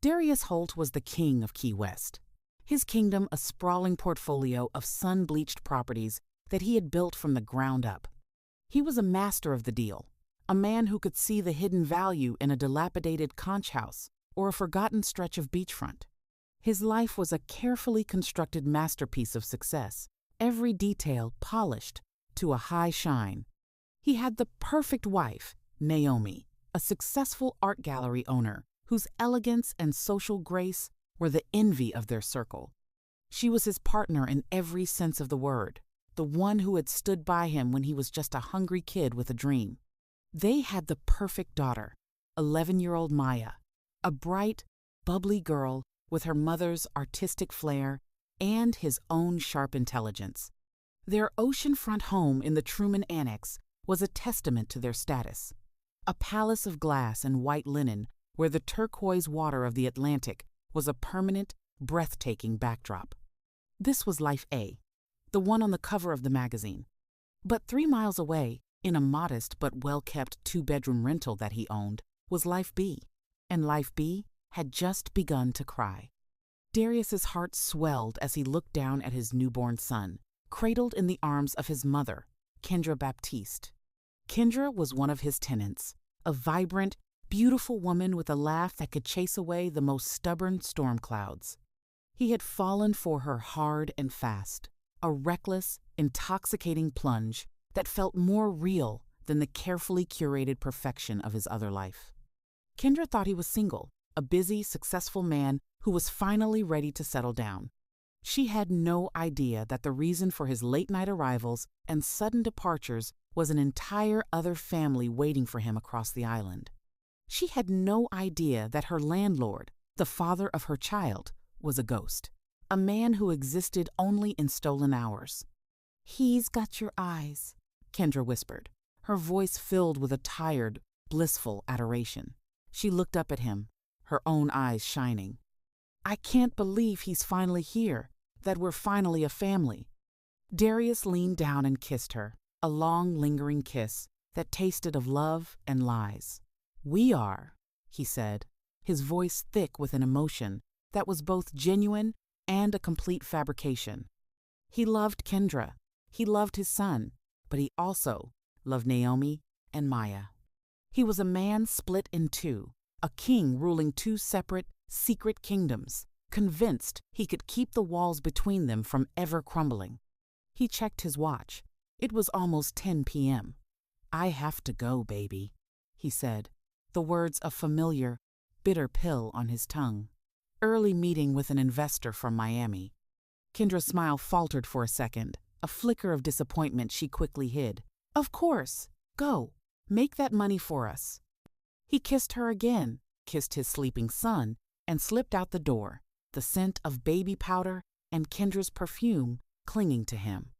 Darius Holt was the king of Key West. His kingdom a sprawling portfolio of sun-bleached properties that he had built from the ground up. He was a master of the deal, a man who could see the hidden value in a dilapidated conch house or a forgotten stretch of beachfront. His life was a carefully constructed masterpiece of success, every detail polished to a high shine. He had the perfect wife, Naomi, a successful art gallery owner whose elegance and social grace were the envy of their circle. She was his partner in every sense of the word, the one who had stood by him when he was just a hungry kid with a dream. They had the perfect daughter, 11-year-old Maya, a bright, bubbly girl with her mother's artistic flair and his own sharp intelligence. Their oceanfront home in the Truman Annex was a testament to their status, a palace of glass and white linen where the turquoise water of the Atlantic was a permanent, breathtaking backdrop. This was Life A, the one on the cover of the magazine. But 3 miles away, in a modest but well-kept 2-bedroom rental that he owned, was Life B, and Life B had just begun to cry. Darius's heart swelled as he looked down at his newborn son, cradled in the arms of his mother, Kendra Baptiste. Kendra was one of his tenants, a vibrant, beautiful woman with a laugh that could chase away the most stubborn storm clouds. He had fallen for her hard and fast, a reckless, intoxicating plunge that felt more real than the carefully curated perfection of his other life. Kendra thought he was single, a busy, successful man who was finally ready to settle down. She had no idea that the reason for his late-night arrivals and sudden departures was an entire other family waiting for him across the island. She had no idea that her landlord, the father of her child, was a ghost, a man who existed only in stolen hours. "He's got your eyes," Kendra whispered, her voice filled with a tired, blissful adoration. She looked up at him, her own eyes shining. "I can't believe he's finally here, that we're finally a family." Darius leaned down and kissed her, a long, lingering kiss that tasted of love and lies. "We are," he said, his voice thick with an emotion that was both genuine and a complete fabrication. He loved Kendra, he loved his son, but he also loved Naomi and Maya. He was a man split in two, a king ruling 2 separate, secret kingdoms, convinced he could keep the walls between them from ever crumbling. He checked his watch. It was almost 10 p.m. "I have to go, baby," he said, the words a familiar, bitter pill on his tongue. "Early meeting with an investor from Miami." Kendra's smile faltered for a second, a flicker of disappointment she quickly hid. "Of course. Go. Make that money for us." He kissed her again, kissed his sleeping son, and slipped out the door, the scent of baby powder and Kendra's perfume clinging to him.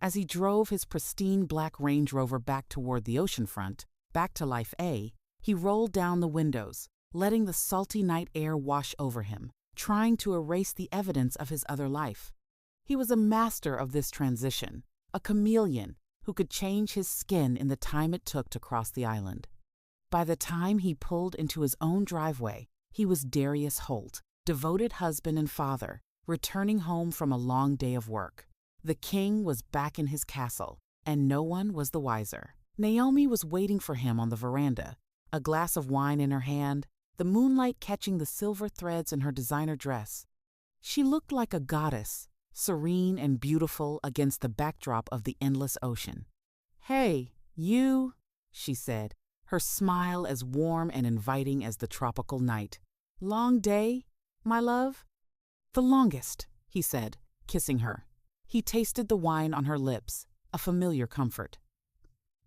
As he drove his pristine black Range Rover back toward the oceanfront, back to Life A, he rolled down the windows, letting the salty night air wash over him, trying to erase the evidence of his other life. He was a master of this transition, a chameleon who could change his skin in the time it took to cross the island. By the time he pulled into his own driveway, he was Darius Holt, devoted husband and father, returning home from a long day of work. The king was back in his castle, and no one was the wiser. Naomi was waiting for him on the veranda, a glass of wine in her hand, the moonlight catching the silver threads in her designer dress. She looked like a goddess, serene and beautiful against the backdrop of the endless ocean. "Hey, you," she said, her smile as warm and inviting as the tropical night. "Long day, my love?" "The longest," he said, kissing her. He tasted the wine on her lips, a familiar comfort.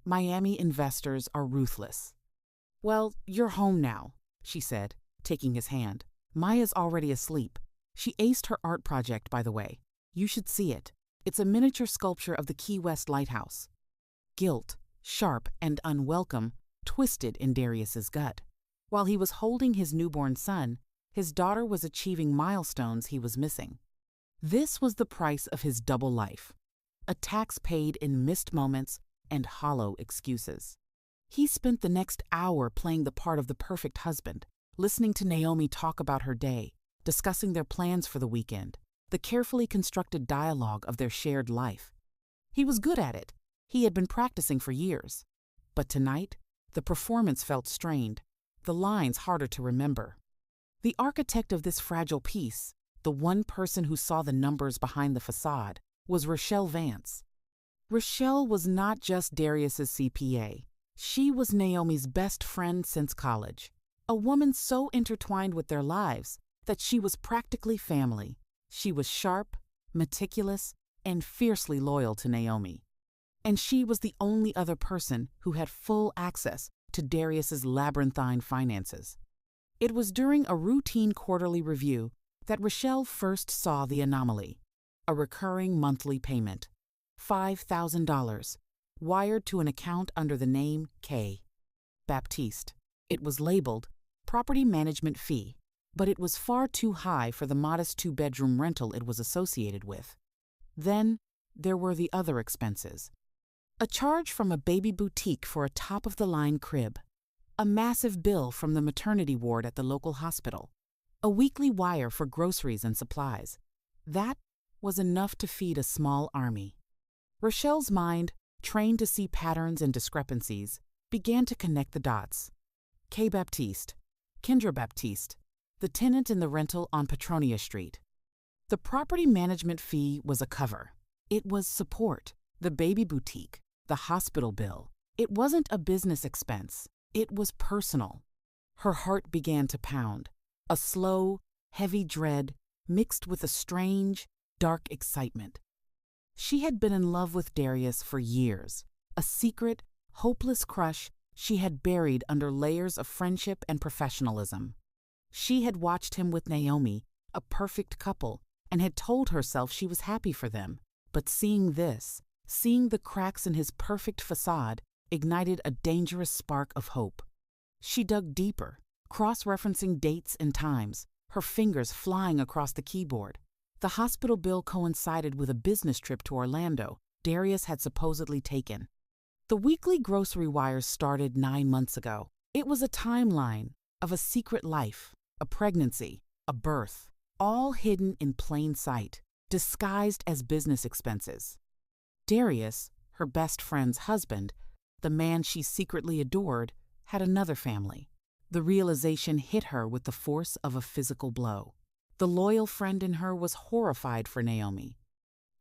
"Miami investors are ruthless." "Well, you're home now," she said, taking his hand. "Maya's already asleep. She aced her art project, by the way. You should see it. It's a miniature sculpture of the Key West lighthouse." Guilt, sharp and unwelcome, twisted in Darius's gut. While he was holding his newborn son, his daughter was achieving milestones he was missing. This was the price of his double life, a tax paid in missed moments and hollow excuses. He spent the next hour playing the part of the perfect husband, listening to Naomi talk about her day, discussing their plans for the weekend, the carefully constructed dialogue of their shared life. He was good at it. He had been practicing for years. But tonight, the performance felt strained, the lines harder to remember. The architect of this fragile piece, the one person who saw the numbers behind the facade, was Rochelle Vance. Rochelle was not just Darius's CPA. She was Naomi's best friend since college, a woman so intertwined with their lives that she was practically family. She was sharp, meticulous, and fiercely loyal to Naomi. And she was the only other person who had full access to Darius's labyrinthine finances. It was during a routine quarterly review that Rochelle first saw the anomaly, a recurring monthly payment, $5,000, wired to an account under the name K. Baptiste. It was labeled property management fee, but it was far too high for the modest two-bedroom rental it was associated with. Then there were the other expenses. A charge from a baby boutique for a top-of-the-line crib, a massive bill from the maternity ward at the local hospital, a weekly wire for groceries and supplies. That was enough to feed a small army. Rochelle's mind, trained to see patterns and discrepancies, began to connect the dots. K. Baptiste, Kendra Baptiste, the tenant in the rental on Petronia Street. The property management fee was a cover. It was support. The baby boutique, the hospital bill. It wasn't a business expense. It was personal. Her heart began to pound, a slow, heavy dread mixed with a strange, dark excitement. She had been in love with Darius for years, a secret, hopeless crush she had buried under layers of friendship and professionalism. She had watched him with Naomi, a perfect couple, and had told herself she was happy for them. But seeing this, seeing the cracks in his perfect facade, ignited a dangerous spark of hope. She dug deeper, cross-referencing dates and times, her fingers flying across the keyboard. The hospital bill coincided with a business trip to Orlando Darius had supposedly taken. The weekly grocery wires started 9 months ago. It was a timeline of a secret life, a pregnancy, a birth, all hidden in plain sight, disguised as business expenses. Darius, her best friend's husband, the man she secretly adored, had another family. The realization hit her with the force of a physical blow. The loyal friend in her was horrified for Naomi.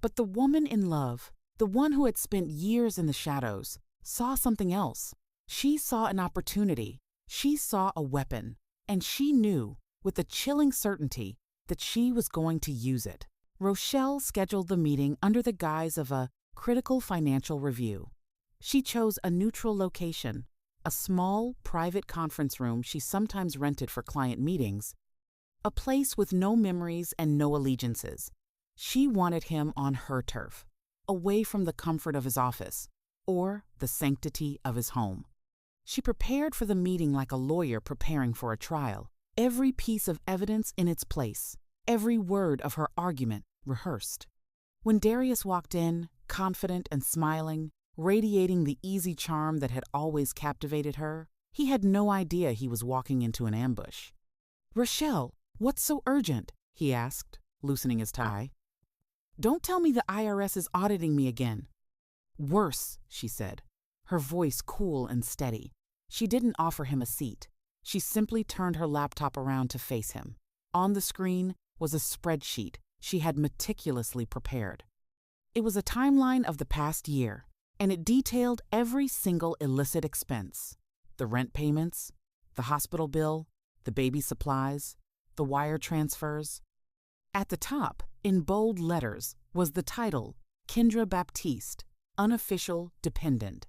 But the woman in love, the one who had spent years in the shadows, saw something else. She saw an opportunity. She saw a weapon. And she knew, with a chilling certainty, that she was going to use it. Rochelle scheduled the meeting under the guise of a critical financial review. She chose a neutral location, a small, private conference room she sometimes rented for client meetings, a place with no memories and no allegiances. She wanted him on her turf, away from the comfort of his office or the sanctity of his home. She prepared for the meeting like a lawyer preparing for a trial, every piece of evidence in its place, every word of her argument rehearsed. When Darius walked in, confident and smiling, radiating the easy charm that had always captivated her, he had no idea he was walking into an ambush. "Rochelle, what's so urgent?" he asked, loosening his tie. "Don't tell me the IRS is auditing me again." "Worse," she said, her voice cool and steady. She didn't offer him a seat. She simply turned her laptop around to face him. On the screen was a spreadsheet she had meticulously prepared. It was a timeline of the past year, and it detailed every single illicit expense: the rent payments, the hospital bill, the baby supplies, the wire transfers. At the top, in bold letters, was the title, Kendra Baptiste, Unofficial Dependent.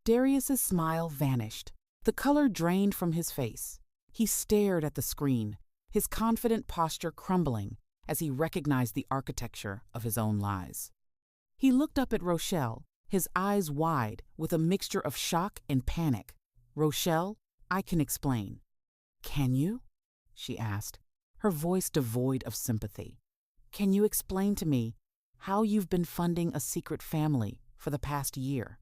Darius's smile vanished. The color drained from his face. He stared at the screen, his confident posture crumbling as he recognized the architecture of his own lies. He looked up at Rochelle, his eyes wide with a mixture of shock and panic. "Rochelle, I can explain." "Can you?" she asked, her voice devoid of sympathy. "Can you explain to me how you've been funding a secret family for the past year?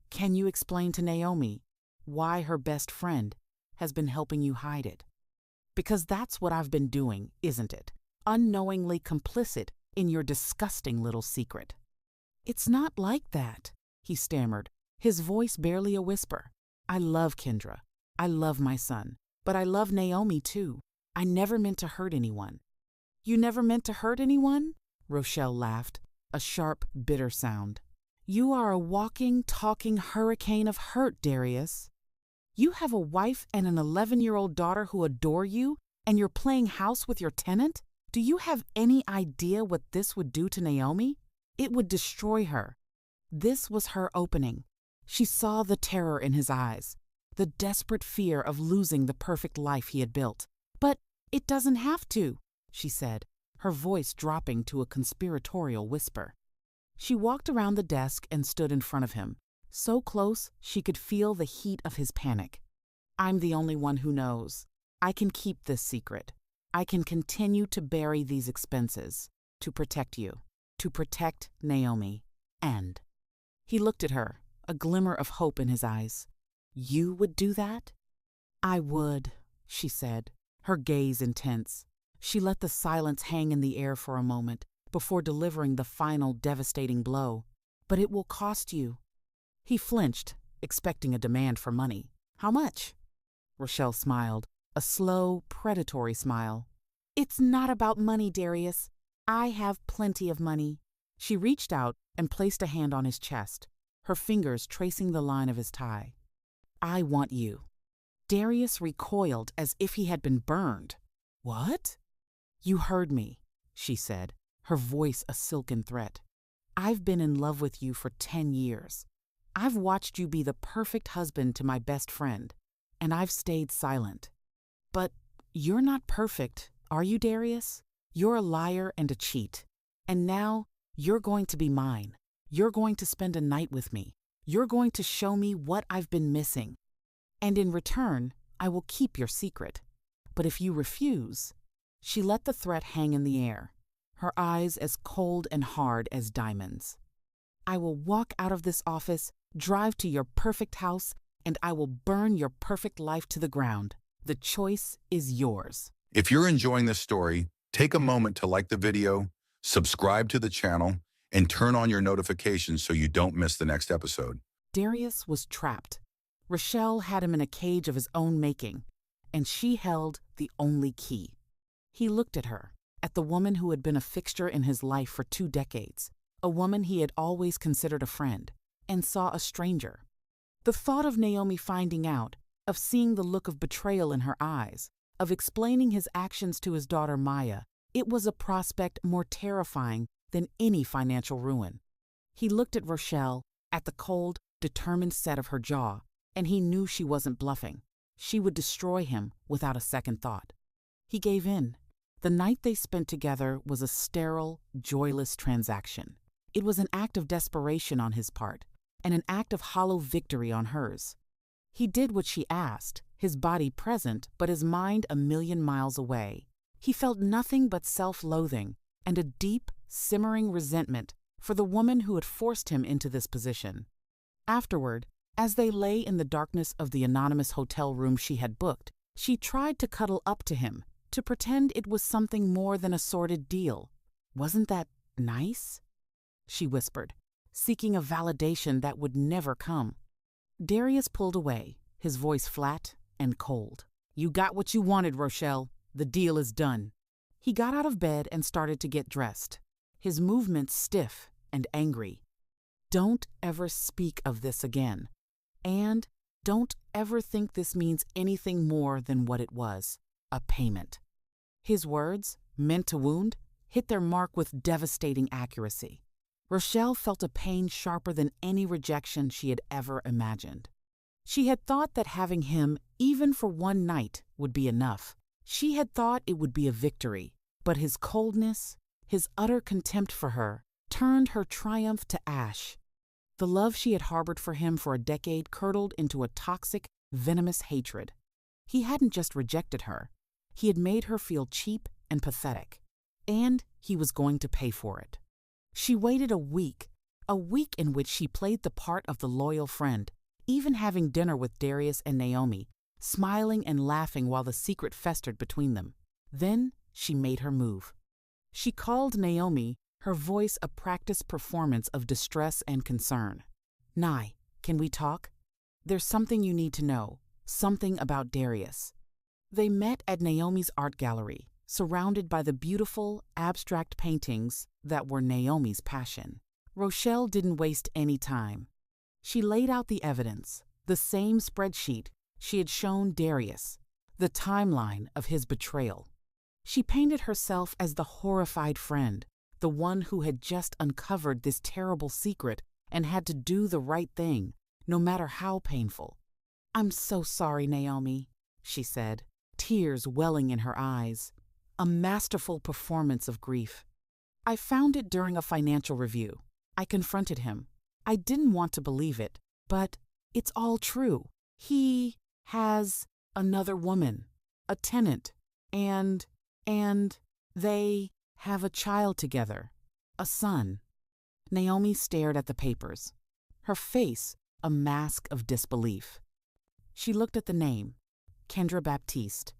Can you explain to Naomi why her best friend has been helping you hide it?" Because that's what I've been doing, isn't it? Unknowingly complicit in your disgusting little secret. It's not like that, he stammered, his voice barely a whisper. I love Kendra. I love my son. But I love Naomi too. I never meant to hurt anyone. You never meant to hurt anyone? Rochelle laughed, a sharp, bitter sound. You are a walking, talking hurricane of hurt, Darius. You have a wife and an 11-year-old daughter who adore you, and you're playing house with your tenant? Do you have any idea what this would do to Naomi? It would destroy her. This was her opening. She saw the terror in his eyes, the desperate fear of losing the perfect life he had built. But it doesn't have to, she said, her voice dropping to a conspiratorial whisper. She walked around the desk and stood in front of him, so close she could feel the heat of his panic. I'm the only one who knows. I can keep this secret. I can continue to bury these expenses, to protect you, to protect Naomi, and... He looked at her, a glimmer of hope in his eyes. You would do that? I would, she said, her gaze intense. She let the silence hang in the air for a moment before delivering the final devastating blow. But it will cost you. He flinched, expecting a demand for money. How much? Rochelle smiled, a slow, predatory smile. It's not about money, Darius. I have plenty of money. She reached out and placed a hand on his chest, her fingers tracing the line of his tie. I want you. Darius recoiled as if he had been burned. What? You heard me, she said, her voice a silken threat. I've been in love with you for 10 years. I've watched you be the perfect husband to my best friend, and I've stayed silent. But you're not perfect, are you, Darius? You're a liar and a cheat. And now you're going to be mine. You're going to spend a night with me. You're going to show me what I've been missing. And in return, I will keep your secret. But if you refuse... She let the threat hang in the air, her eyes as cold and hard as diamonds. I will walk out of this office, drive to your perfect house, and I will burn your perfect life to the ground. The choice is yours. If you're enjoying this story, take a moment to like the video, subscribe to the channel, and turn on your notifications so you don't miss the next episode. Darius was trapped. Rochelle had him in a cage of his own making, and she held the only key. He looked at her, at the woman who had been a fixture in his life for 2 decades, a woman he had always considered a friend, and saw a stranger. The thought of Naomi finding out, of seeing the look of betrayal in her eyes, of explaining his actions to his daughter Maya, it was a prospect more terrifying than any financial ruin. He looked at Rochelle, at the cold, determined set of her jaw, and he knew she wasn't bluffing. She would destroy him without a second thought. He gave in. The night they spent together was a sterile, joyless transaction. It was an act of desperation on his part, and an act of hollow victory on hers. He did what she asked, his body present, but his mind a million miles away. He felt nothing but self-loathing and a deep, simmering resentment for the woman who had forced him into this position. Afterward, as they lay in the darkness of the anonymous hotel room she had booked, she tried to cuddle up to him, to pretend it was something more than a sordid deal. Wasn't that nice? She whispered, seeking a validation that would never come. Darius pulled away, his voice flat and cold. You got what you wanted, Rochelle. The deal is done. He got out of bed and started to get dressed, his movements stiff and angry. Don't ever speak of this again. And don't ever think this means anything more than what it was, a payment. His words, meant to wound, hit their mark with devastating accuracy. Rochelle felt a pain sharper than any rejection she had ever imagined. She had thought that having him, even for one night, would be enough. She had thought it would be a victory, but his coldness, his utter contempt for her, turned her triumph to ash. The love she had harbored for him for a decade curdled into a toxic, venomous hatred. He hadn't just rejected her. He had made her feel cheap and pathetic. And he was going to pay for it. She waited a week in which she played the part of the loyal friend, even having dinner with Darius and Naomi, smiling and laughing while the secret festered between them. Then she made her move. She called Naomi, her voice a practiced performance of distress and concern. "Nye, can we talk? There's something you need to know, something about Darius." They met at Naomi's art gallery, surrounded by the beautiful, abstract paintings that were Naomi's passion. Rochelle didn't waste any time. She laid out the evidence, the same spreadsheet she had shown Darius, the timeline of his betrayal. She painted herself as the horrified friend, the one who had just uncovered this terrible secret and had to do the right thing, no matter how painful. "I'm so sorry, Naomi," she said, tears welling in her eyes, a masterful performance of grief. "I found it during a financial review. I confronted him. I didn't want to believe it, but it's all true. He has another woman, a tenant, and they have a child together, a son." Naomi stared at the papers, her face a mask of disbelief. She looked at the name, Kendra Baptiste.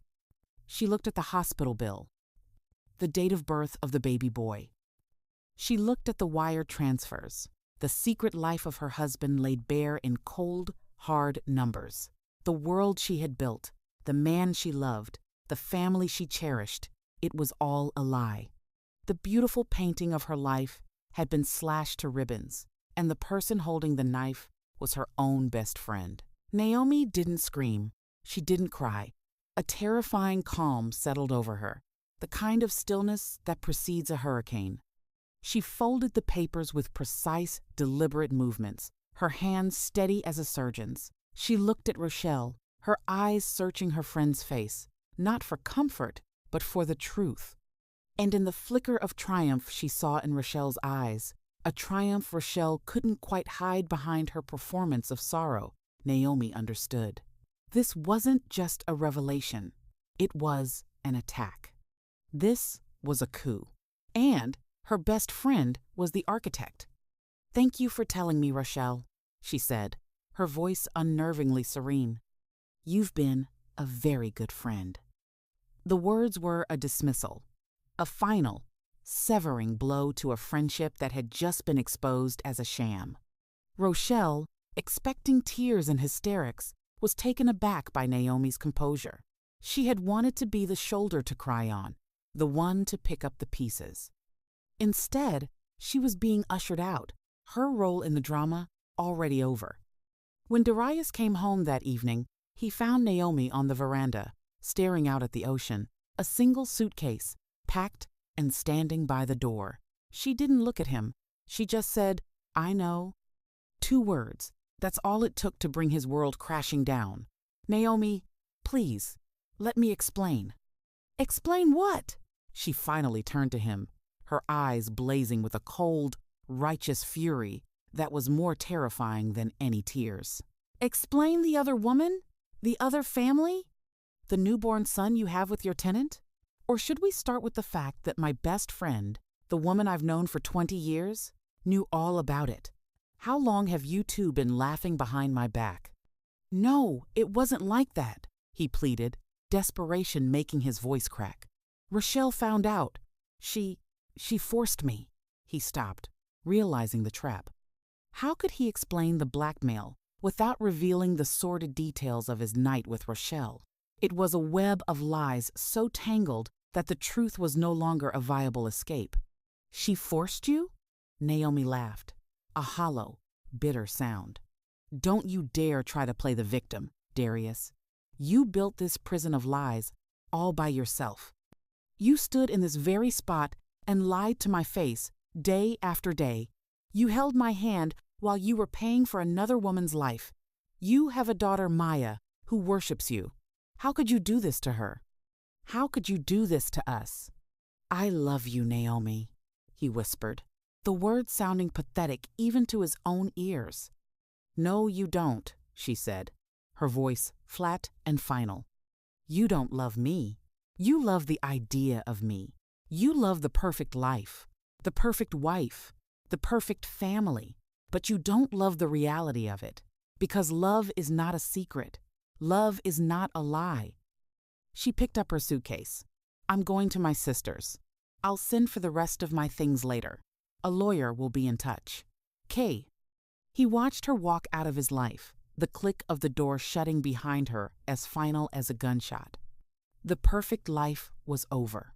She looked at the hospital bill, the date of birth of the baby boy. She looked at the wire transfers, the secret life of her husband laid bare in cold, hard numbers. The world she had built, the man she loved, the family she cherished, it was all a lie. The beautiful painting of her life had been slashed to ribbons, and the person holding the knife was her own best friend. Naomi didn't scream. She didn't cry. A terrifying calm settled over her, the kind of stillness that precedes a hurricane. She folded the papers with precise, deliberate movements, her hands steady as a surgeon's. She looked at Rochelle, her eyes searching her friend's face, not for comfort, but for the truth. And in the flicker of triumph she saw in Rochelle's eyes, a triumph Rochelle couldn't quite hide behind her performance of sorrow, Naomi understood. This wasn't just a revelation. It was an attack. This was a coup. And her best friend was the architect. "Thank you for telling me, Rochelle," she said, her voice unnervingly serene. "You've been a very good friend." The words were a dismissal, a final, severing blow to a friendship that had just been exposed as a sham. Rochelle, expecting tears and hysterics, was taken aback by Naomi's composure. She had wanted to be the shoulder to cry on, the one to pick up the pieces. Instead, she was being ushered out, her role in the drama already over. When Darius came home that evening, he found Naomi on the veranda, staring out at the ocean, a single suitcase, packed and standing by the door. She didn't look at him. She just said, "I know." 2 words. That's all it took to bring his world crashing down. "Naomi, please, let me explain." "Explain what?" She finally turned to him, her eyes blazing with a cold, righteous fury that was more terrifying than any tears. "Explain the other woman? The other family? The newborn son you have with your tenant? Or should we start with the fact that my best friend, the woman I've known for 20 years, knew all about it? How long have you two been laughing behind my back?" "No, it wasn't like that," he pleaded, desperation making his voice crack. "Rochelle found out. She forced me." He stopped, realizing the trap. How could he explain the blackmail without revealing the sordid details of his night with Rochelle? It was a web of lies so tangled that the truth was no longer a viable escape. "She forced you?" Naomi laughed, a hollow, bitter sound. "Don't you dare try to play the victim, Darius. You built this prison of lies all by yourself. You stood in this very spot and lied to my face day after day. You held my hand while you were paying for another woman's life. You have a daughter, Maya, who worships you. How could you do this to her? How could you do this to us?" "I love you, Naomi," he whispered, the words sounding pathetic even to his own ears. "No, you don't," she said, her voice flat and final. "You don't love me. You love the idea of me. You love the perfect life, the perfect wife, the perfect family, but you don't love the reality of it, because love is not a secret. Love is not a lie. She picked up her suitcase. I'm going to my sister's. I'll send for the rest of my things later. A lawyer will be in touch. Kay. He watched her walk out of his life, the click of the door shutting behind her as final as a gunshot. The perfect life was over.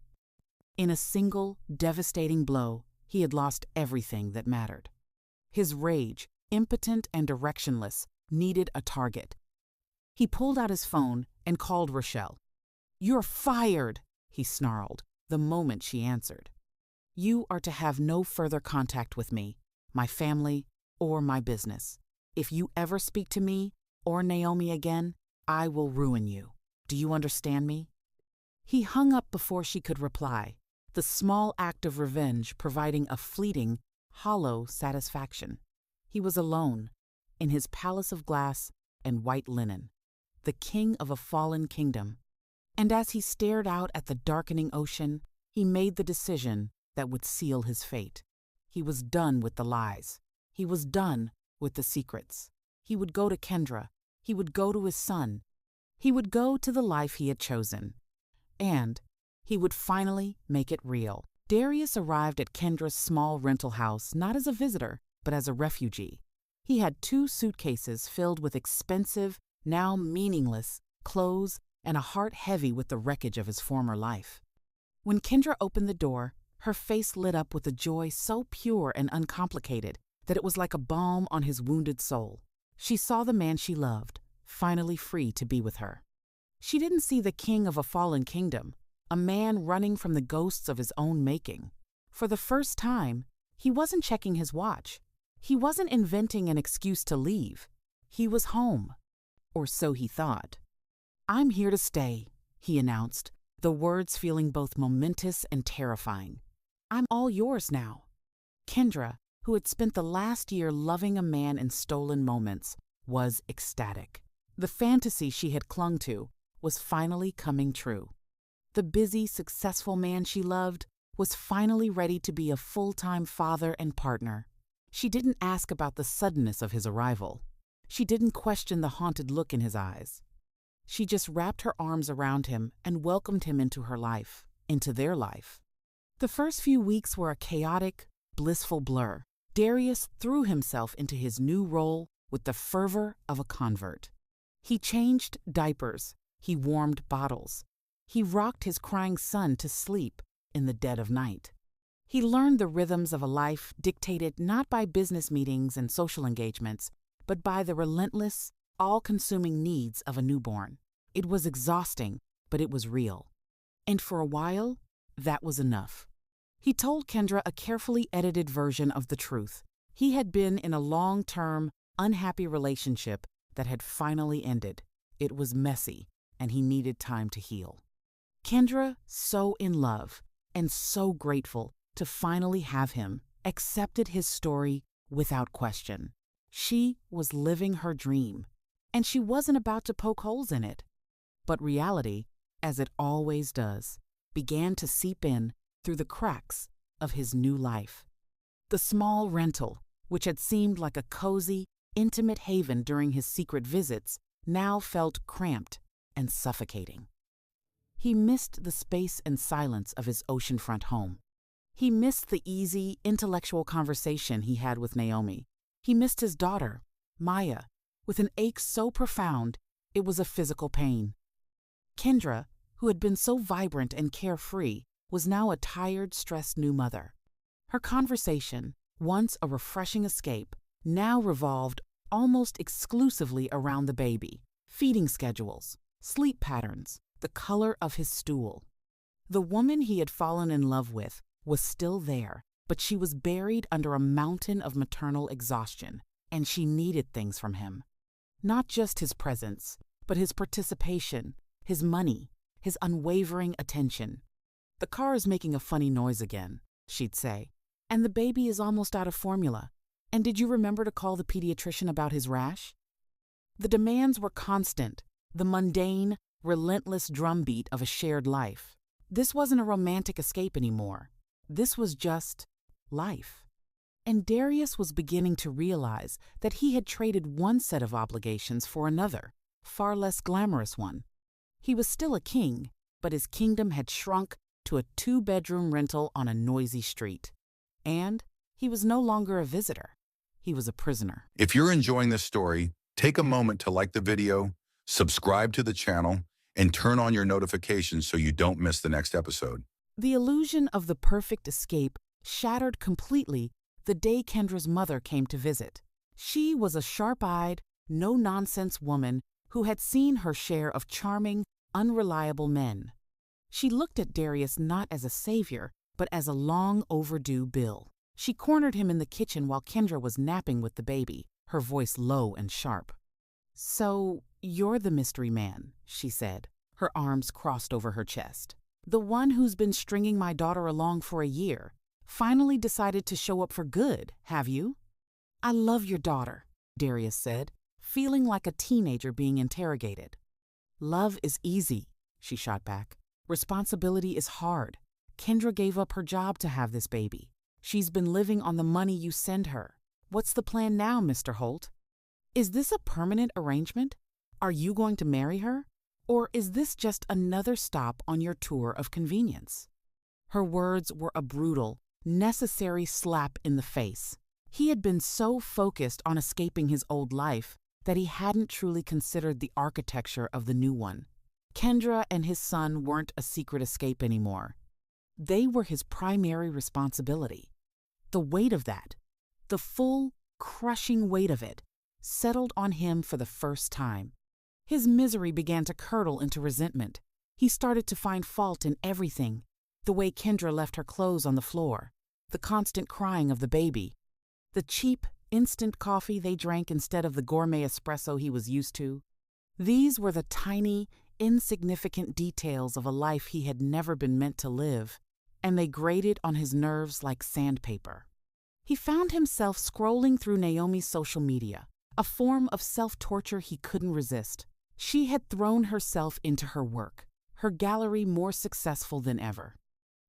In a single, devastating blow, he had lost everything that mattered. His rage, impotent and directionless, needed a target. He pulled out his phone and called Rochelle. "You're fired," he snarled the moment she answered. "You are to have no further contact with me, my family, or my business. If you ever speak to me or Naomi again, I will ruin you. Do you understand me?" He hung up before she could reply, the small act of revenge providing a fleeting, hollow satisfaction. He was alone, in his palace of glass and white linen, the king of a fallen kingdom. And as he stared out at the darkening ocean, he made the decision that would seal his fate. He was done with the lies. He was done with the secrets. He would go to Kendra. He would go to his son. He would go to the life he had chosen. And he would finally make it real. Darius arrived at Kendra's small rental house not as a visitor, but as a refugee. He had 2 suitcases filled with expensive, now meaningless, clothes and a heart heavy with the wreckage of his former life. When Kendra opened the door, her face lit up with a joy so pure and uncomplicated that it was like a balm on his wounded soul. She saw the man she loved, finally free to be with her. She didn't see the king of a fallen kingdom, a man running from the ghosts of his own making. For the first time, he wasn't checking his watch. He wasn't inventing an excuse to leave. He was home. Or so he thought. "I'm here to stay," he announced, the words feeling both momentous and terrifying. "I'm all yours now." Kendra, who had spent the last year loving a man in stolen moments, was ecstatic. The fantasy she had clung to was finally coming true. The busy, successful man she loved was finally ready to be a full-time father and partner. She didn't ask about the suddenness of his arrival. She didn't question the haunted look in his eyes. She just wrapped her arms around him and welcomed him into her life, into their life. The first few weeks were a chaotic, blissful blur. Darius threw himself into his new role with the fervor of a convert. He changed diapers. He warmed bottles. He rocked his crying son to sleep in the dead of night. He learned the rhythms of a life dictated not by business meetings and social engagements, but by the relentless, all-consuming needs of a newborn. It was exhausting, but it was real. And for a while, that was enough. He told Kendra a carefully edited version of the truth. He had been in a long-term, unhappy relationship that had finally ended. It was messy, and he needed time to heal. Kendra, so in love and so grateful to finally have him, accepted his story without question. She was living her dream, and she wasn't about to poke holes in it. But reality, as it always does, began to seep in through the cracks of his new life. The small rental, which had seemed like a cozy, intimate haven during his secret visits, now felt cramped and suffocating. He missed the space and silence of his oceanfront home. He missed the easy, intellectual conversation he had with Naomi. He missed his daughter, Maya, with an ache so profound it was a physical pain. Kendra, who had been so vibrant and carefree, was now a tired, stressed new mother. Her conversation, once a refreshing escape, now revolved almost exclusively around the baby, feeding schedules, sleep patterns, the color of his stool. The woman he had fallen in love with was still there, but she was buried under a mountain of maternal exhaustion, and she needed things from him. Not just his presence, but his participation, his money, his unwavering attention. "The car is making a funny noise again," she'd say, "and the baby is almost out of formula. And did you remember to call the pediatrician about his rash?" The demands were constant, the mundane, relentless drumbeat of a shared life. This wasn't a romantic escape anymore. This was just life. And Darius was beginning to realize that he had traded one set of obligations for another, far less glamorous one. He was still a king, but his kingdom had shrunk to a 2-bedroom rental on a noisy street. And he was no longer a visitor. He was a prisoner. If you're enjoying this story, take a moment to like the video, subscribe to the channel, and turn on your notifications so you don't miss the next episode. The illusion of the perfect escape shattered completely the day Kendra's mother came to visit. She was a sharp-eyed, no-nonsense woman who had seen her share of charming, unreliable men. She looked at Darius not as a savior, but as a long-overdue bill. She cornered him in the kitchen while Kendra was napping with the baby, her voice low and sharp. "So, you're the mystery man," she said, her arms crossed over her chest. "The one who's been stringing my daughter along for a year. Finally decided to show up for good, have you?" "I love your daughter," Darius said, feeling like a teenager being interrogated. "Love is easy," she shot back. "Responsibility is hard. Kendra gave up her job to have this baby. She's been living on the money you send her. What's the plan now, Mr. Holt? Is this a permanent arrangement? Are you going to marry her? Or is this just another stop on your tour of convenience?" Her words were a brutal, necessary slap in the face. He had been so focused on escaping his old life that he hadn't truly considered the architecture of the new one. Kendra and his son weren't a secret escape anymore. They were his primary responsibility. The weight of that, the full, crushing weight of it, settled on him for the first time. His misery began to curdle into resentment. He started to find fault in everything: the way Kendra left her clothes on the floor, the constant crying of the baby, the cheap, instant coffee they drank instead of the gourmet espresso he was used to. These were the tiny, insignificant details of a life he had never been meant to live, and they grated on his nerves like sandpaper. He found himself scrolling through Naomi's social media, a form of self-torture he couldn't resist. She had thrown herself into her work, her gallery more successful than ever.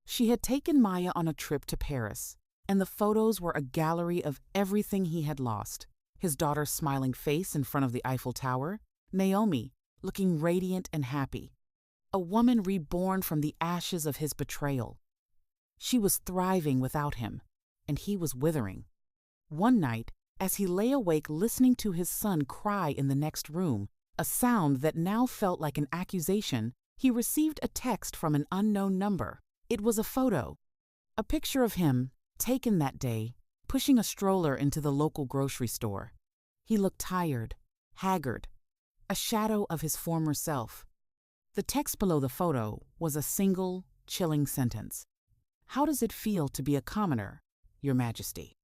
She had taken Maya on a trip to Paris, and the photos were a gallery of everything he had lost: his daughter's smiling face in front of the Eiffel Tower, Naomi, looking radiant and happy, a woman reborn from the ashes of his betrayal. She was thriving without him, and he was withering. One night, as he lay awake listening to his son cry in the next room, a sound that now felt like an accusation, he received a text from an unknown number. It was a photo, a picture of him, taken that day, pushing a stroller into the local grocery store. He looked tired, haggard, a shadow of his former self. The text below the photo was a single, chilling sentence: "How does it feel to be a commoner, Your Majesty?"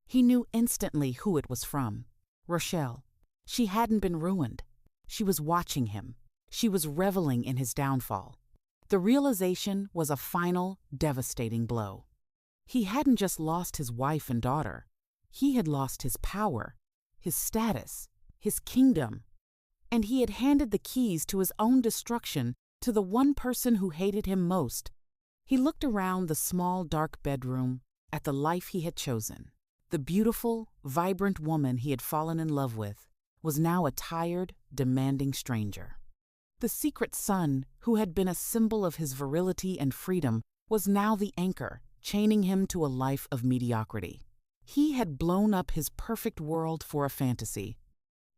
He knew instantly who it was from: Rochelle. She hadn't been ruined. She was watching him. She was reveling in his downfall. The realization was a final, devastating blow. He hadn't just lost his wife and daughter. He had lost his power, his status, his kingdom. And he had handed the keys to his own destruction to the one person who hated him most. He looked around the small, dark bedroom at the life he had chosen. The beautiful, vibrant woman he had fallen in love with was now a tired, demanding stranger. The secret son, who had been a symbol of his virility and freedom, was now the anchor, chaining him to a life of mediocrity. He had blown up his perfect world for a fantasy,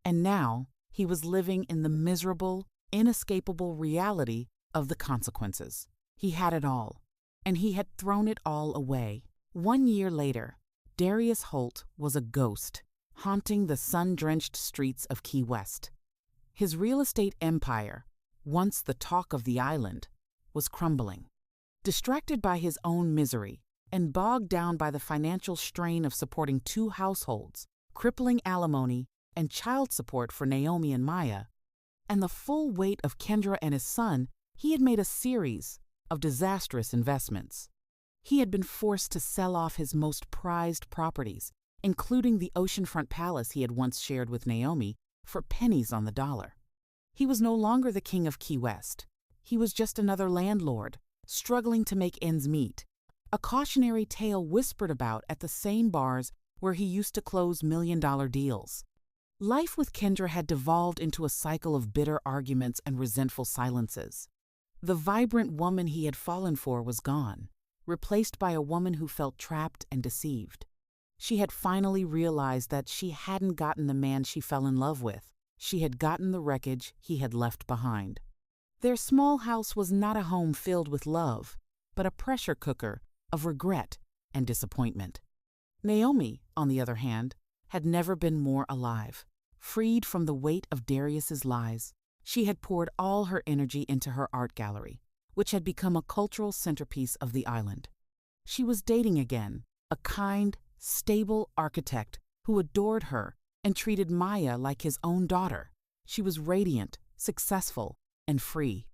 and now he was living in the miserable, inescapable reality of the consequences. He had it all, and he had thrown it all away. 1 year later, Darius Holt was a ghost, haunting the sun-drenched streets of Key West. His real estate empire, once the talk of the island, was crumbling. Distracted by his own misery and bogged down by the financial strain of supporting 2 households, crippling alimony and child support for Naomi and Maya, and the full weight of Kendra and his son, he had made a series of disastrous investments. He had been forced to sell off his most prized properties, including the oceanfront palace he had once shared with Naomi, for pennies on the dollar. He was no longer the king of Key West. He was just another landlord, struggling to make ends meet, a cautionary tale whispered about at the same bars where he used to close million-dollar deals. Life with Kendra had devolved into a cycle of bitter arguments and resentful silences. The vibrant woman he had fallen for was gone, replaced by a woman who felt trapped and deceived. She had finally realized that she hadn't gotten the man she fell in love with. She had gotten the wreckage he had left behind. Their small house was not a home filled with love, but a pressure cooker of regret and disappointment. Naomi, on the other hand, had never been more alive. Freed from the weight of Darius's lies, she had poured all her energy into her art gallery, which had become a cultural centerpiece of the island. She was dating again, a kind, stable architect who adored her and treated Maya like his own daughter. She was radiant, successful, and free.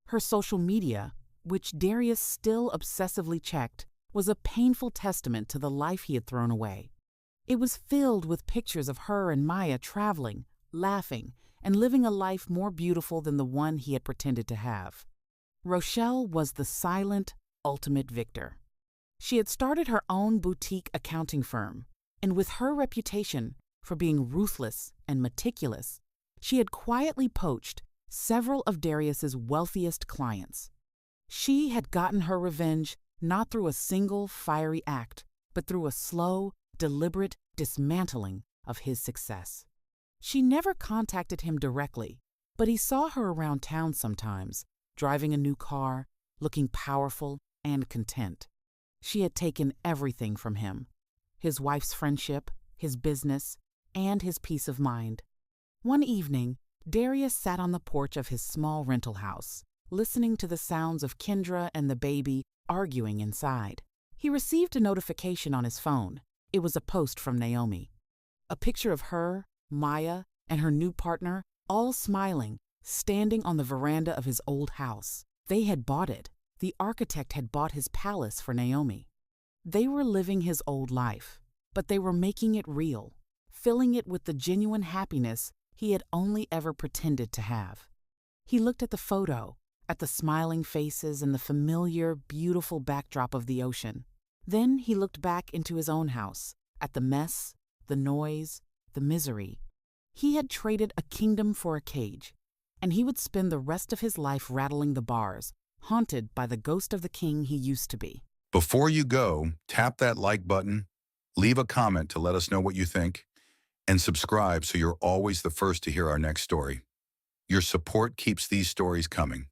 Her social media, which Darius still obsessively checked, was a painful testament to the life he had thrown away. It was filled with pictures of her and Maya traveling, laughing, and living a life more beautiful than the one he had pretended to have. Rochelle was the silent, ultimate victor. She had started her own boutique accounting firm, and with her reputation for being ruthless and meticulous, she had quietly poached several of Darius's wealthiest clients. She had gotten her revenge not through a single fiery act, but through a slow, deliberate dismantling of his success. She never contacted him directly, but he saw her around town sometimes, driving a new car, looking powerful and content. She had taken everything from him: his wife's friendship, his business, and his peace of mind. One evening, Darius sat on the porch of his small rental house, listening to the sounds of Kendra and the baby arguing inside. He received a notification on his phone. It was a post from Naomi. A picture of her, Maya, and her new partner, all smiling, standing on the veranda of his old house. They had bought it. The architect had bought his palace for Naomi. They were living his old life, but they were making it real, filling it with the genuine happiness he had only ever pretended to have. He looked at the photo, at the smiling faces and the familiar, beautiful backdrop of the ocean. Then he looked back into his own house, at the mess, the noise, the misery. He had traded a kingdom for a cage, and he would spend the rest of his life rattling the bars, haunted by the ghost of the king he used to be. Before you go, tap that like button, leave a comment to let us know what you think, and subscribe so you're always the first to hear our next story. Your support keeps these stories coming.